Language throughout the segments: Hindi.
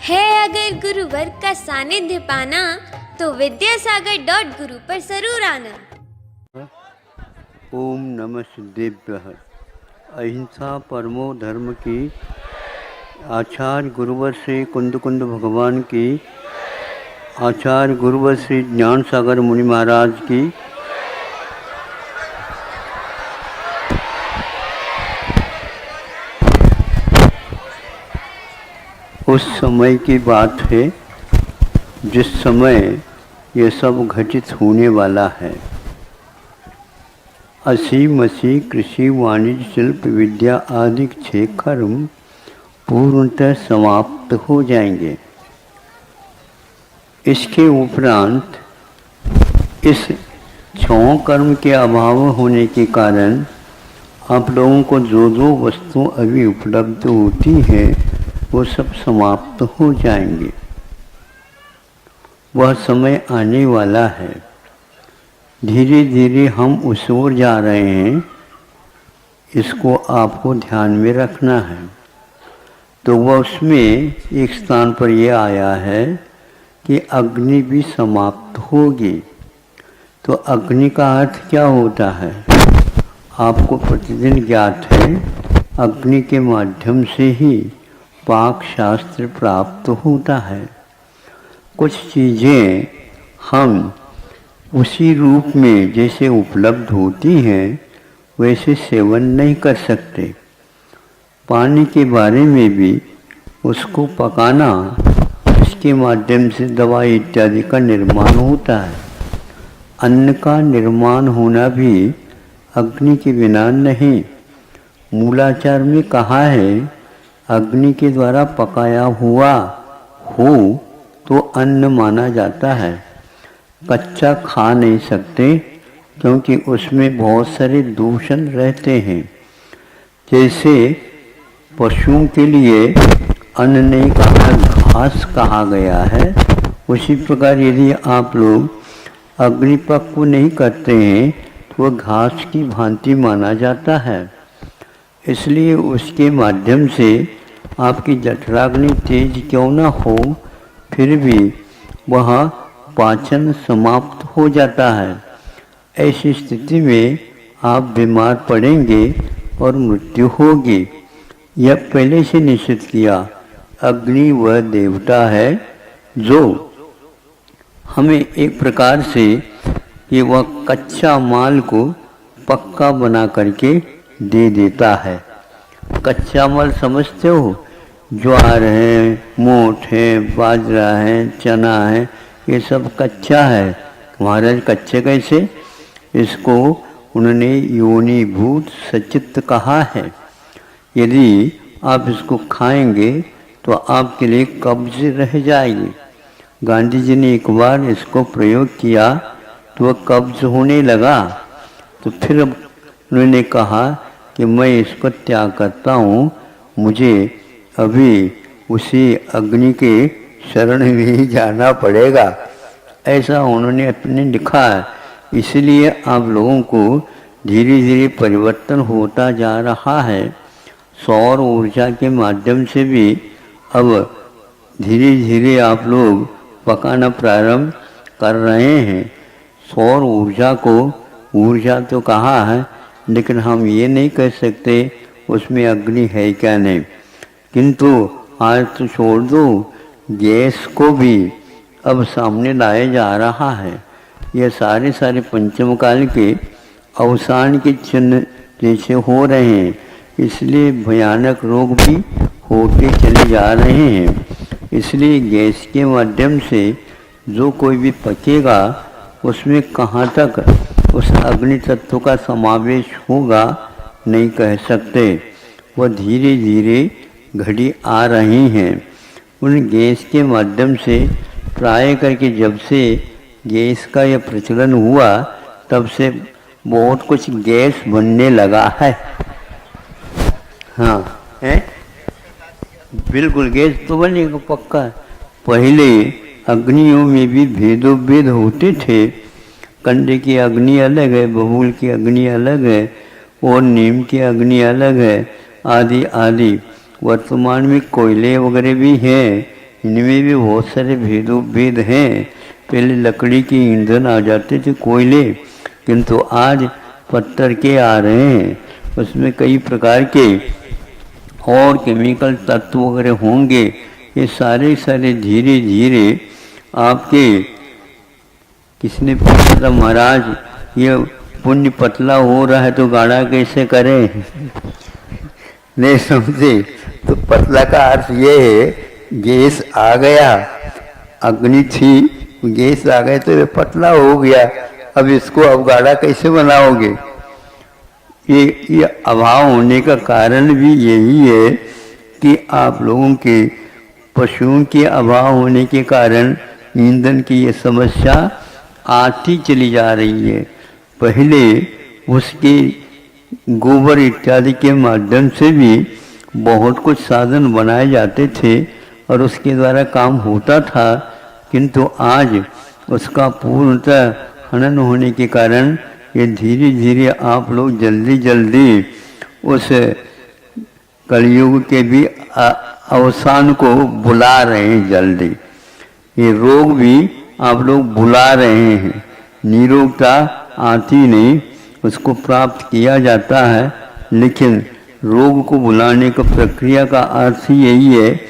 है अगर गुरुवर का सानिध्य पाना तो विद्यासागर.गुरु पर जरूर आना। ओम नमः सिद्धेभ्यः। अहिंसा परमो धर्म की, आचार्य गुरुवर श्री कुंद कुंद भगवान की, आचार्य गुरुवर श्री ज्ञान सागर मुनि महाराज की। उस समय की बात है जिस समय ये सब घटित होने वाला है। असी मसी कृषि वाणिज्य शिल्प विद्या आदि 6 कर्म पूर्णतः समाप्त हो जाएंगे। इसके उपरांत इस 6 कर्म के अभाव होने के कारण आप लोगों को जो वस्तु अभी उपलब्ध होती है वो सब समाप्त हो जाएंगे। वह समय आने वाला है। धीरे धीरे हम उस ओर जा रहे हैं, इसको आपको ध्यान में रखना है। तो वह उसमें एक स्थान पर यह आया है कि अग्नि भी समाप्त होगी। तो अग्नि का अर्थ क्या होता है आपको प्रतिदिन ज्ञात है। अग्नि के माध्यम से ही पाक शास्त्र प्राप्त होता है। कुछ चीज़ें हम उसी रूप में जैसे उपलब्ध होती हैं वैसे सेवन नहीं कर सकते। पानी के बारे में भी उसको पकाना, उसके माध्यम से दवाई इत्यादि का निर्माण होता है। अन्न का निर्माण होना भी अग्नि के बिना नहीं। मूलाचार में कहा है अग्नि के द्वारा पकाया हुआ हो तो अन्न माना जाता है। कच्चा खा नहीं सकते क्योंकि उसमें बहुत सारे दूषण रहते हैं। जैसे पशुओं के लिए अन्न नहीं कहा, घास कहा गया है, उसी प्रकार यदि आप लोग अग्नि पक्व नहीं करते हैं तो वह घास की भांति माना जाता है। इसलिए उसके माध्यम से आपकी जठराग्नि तेज क्यों ना हो, फिर भी वह पाचन समाप्त हो जाता है। ऐसी स्थिति में आप बीमार पड़ेंगे और मृत्यु होगी। यह पहले से निश्चित किया। अग्नि वह देवता है जो हमें एक प्रकार से कि वह कच्चा माल को पक्का बना करके दे देता है। कच्चा माल समझते हो, ज्वार है, मोठ है, बाजरा है, चना है, ये सब कच्चा है। महाराज कच्चे कैसे? इसको उन्होंने योनिभूत सचित्त कहा है। यदि आप इसको खाएंगे तो आपके लिए कब्ज रह जाएगी। गांधी जी ने एक बार इसको प्रयोग किया तो वह कब्ज होने लगा। तो फिर उन्होंने कहा कि मैं इसको त्याग करता हूँ, मुझे अभी उसी अग्नि के शरण में ही जाना पड़ेगा। ऐसा उन्होंने अपने लिखा है। इसलिए आप लोगों को धीरे धीरे परिवर्तन होता जा रहा है। सौर ऊर्जा के माध्यम से भी अब धीरे धीरे आप लोग पकाना प्रारंभ कर रहे हैं। सौर ऊर्जा को ऊर्जा तो कहा है, लेकिन हम ये नहीं कह सकते उसमें अग्नि है क्या नहीं। किंतु आज तो छोड़ दो, गैस को भी अब सामने लाया जा रहा है। यह सारे पंचम काल के अवसान के चिन्ह जैसे हो रहे हैं। इसलिए भयानक रोग भी होते चले जा रहे हैं। इसलिए गैस के माध्यम से जो कोई भी पकेगा उसमें कहाँ तक उस अग्नि तत्व का समावेश होगा नहीं कह सकते। वह धीरे धीरे घड़ी आ रही हैं। उन गैस के माध्यम से प्राय करके जब से गैस का यह प्रचलन हुआ तब से बहुत कुछ गैस बनने लगा है। हाँ है, बिल्कुल गैस तो बनेगा पक्का। पहले अग्नियों में भी भेदोभेद होते थे। कंडे की अग्नि अलग है, बबूल की अग्नि अलग है और नीम की अग्नि अलग है, आदि आदि। वर्तमान में कोयले वगैरह भी हैं, इनमें भी बहुत सारे भेद हैं। पहले लकड़ी के ईंधन आ जाते थे, कोयले, किंतु आज पत्थर के आ रहे हैं। उसमें कई प्रकार के और केमिकल तत्व वगैरह होंगे। ये सारे धीरे धीरे आपके किसने पूछा था, महाराज ये पुण्य पतला हो रहा है तो गाढ़ा कैसे करें? नहीं समझे? तो पतला का अर्थ ये है, गैस आ गया, अग्नि थी, गैस आ गए तो ये पतला हो गया। अब इसको अब गाढ़ा कैसे बनाओगे? ये अभाव होने का कारण भी यही है कि आप लोगों के पशुओं के अभाव होने के कारण ईंधन की ये समस्या आती चली जा रही है। पहले उसके गोबर इत्यादि के माध्यम से भी बहुत कुछ साधन बनाए जाते थे और उसके द्वारा काम होता था, किंतु आज उसका पूर्णतः हनन होने के कारण ये धीरे धीरे आप लोग जल्दी जल्दी उस कलयुग के भी अवसान को बुला रहे हैं। जल्दी ये रोग भी आप लोग बुला रहे हैं। निरोगता आती नहीं, उसको प्राप्त किया जाता है, लेकिन रोग को बुलाने का प्रक्रिया का अर्थ ही यही है।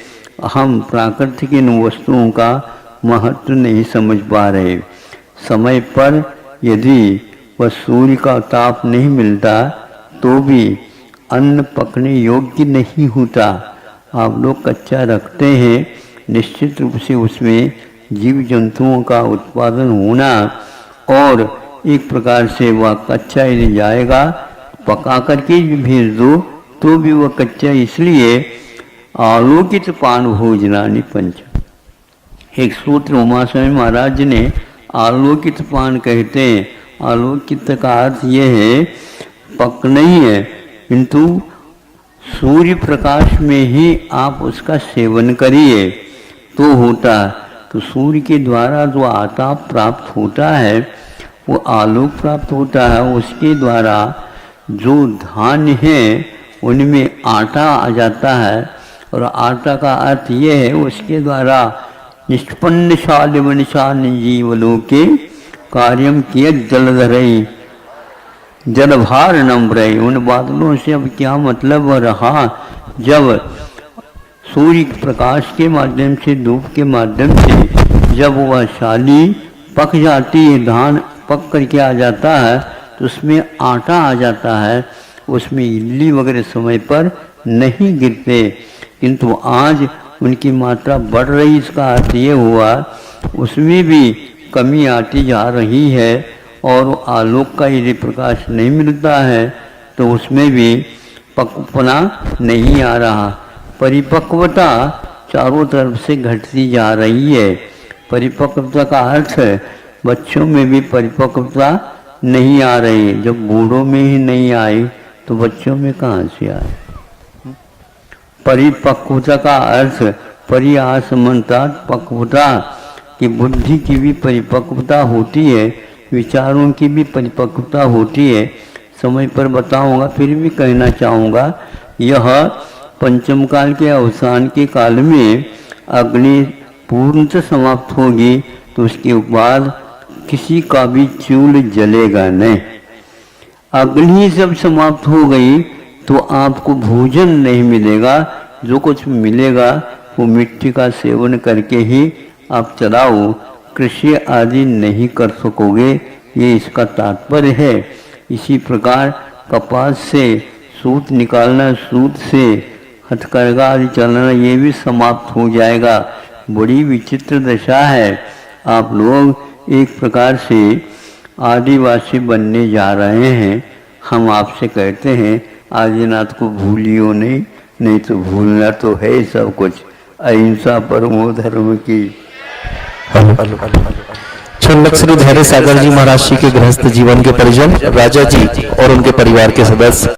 हम प्राकृतिक इन वस्तुओं का महत्व नहीं समझ पा रहे। समय पर यदि वह सूर्य का ताप नहीं मिलता तो भी अन्न पकने योग्य नहीं होता। आप लोग कच्चा रखते हैं, निश्चित रूप से उसमें जीव जंतुओं का उत्पादन होना, और एक प्रकार से वह कच्चा यदि जाएगा, पका करके भेज दो तो भी वह कच्चा। इसलिए आलोकित पान भोजनानि पंच। एक सूत्र उमा स्वामी महाराज ने आलोकित पान कहते हैं। आलोकित का अर्थ ये है पक नहीं है, किंतु सूर्य प्रकाश में ही आप उसका सेवन करिए तो होता। तो सूर्य के द्वारा जो आताप प्राप्त होता है, वो आलोक प्राप्त होता है। उसके द्वारा जो धान्य है उनमें आटा आ जाता है, और आटा का अर्थ ये है उसके द्वारा निष्पन्न शाल वनशाल जीवलोके कार्यम किए जलधरई जलभार नम्रई। उन बादलों से अब क्या मतलब रहा, जब सूर्य प्रकाश के माध्यम से, धूप के माध्यम से जब वह शाली पक जाती है, धान पक करके आ जाता है, तो उसमें आटा आ जाता है। उसमें इडली वगैरह समय पर नहीं गिरते, किंतु आज उनकी मात्रा बढ़ रही। इसका अर्थ ये हुआ उसमें भी कमी आती जा रही है, और आलोक का यदि प्रकाश नहीं मिलता है तो उसमें भी पक्वपना नहीं आ रहा। परिपक्वता चारों तरफ से घटती जा रही है। परिपक्वता का अर्थ है बच्चों में भी परिपक्वता नहीं आ रही। जब बूढ़ों में ही नहीं आई तो बच्चों में कहाँ से आए? परिपक्वता का अर्थ परिआसमनता पक्वता कि बुद्धि की भी परिपक्वता होती है, विचारों की भी परिपक्वता होती है। समय पर बताऊंगा, फिर भी कहना चाहूँगा, यह पंचम काल के अवसान के काल में अग्नि पूर्णतः समाप्त होगी, तो उसके बाद किसी का भी चूल जलेगा नहीं। अग्नि जब समाप्त हो गई तो आपको भोजन नहीं मिलेगा। जो कुछ मिलेगा वो मिट्टी का सेवन करके ही आप चलाओ, कृषि आदि नहीं कर सकोगे। ये इसका तात्पर्य है। इसी प्रकार कपास से सूत निकालना, सूत से हथकरघा आदि चलाना, ये भी समाप्त हो जाएगा। बड़ी विचित्र दशा है। आप लोग एक प्रकार से आदिवासी बनने जा रहे हैं। हम आपसे कहते हैं आदिनाथ को भूलियो नहीं तो भूलना तो है सब कुछ। अहिंसा परमो धर्म की। छन्नक श्री धैर्य सागर जी महाराज जी के गृहस्थ जीवन के परिजन, राजा जी और उनके परिवार के सदस्य।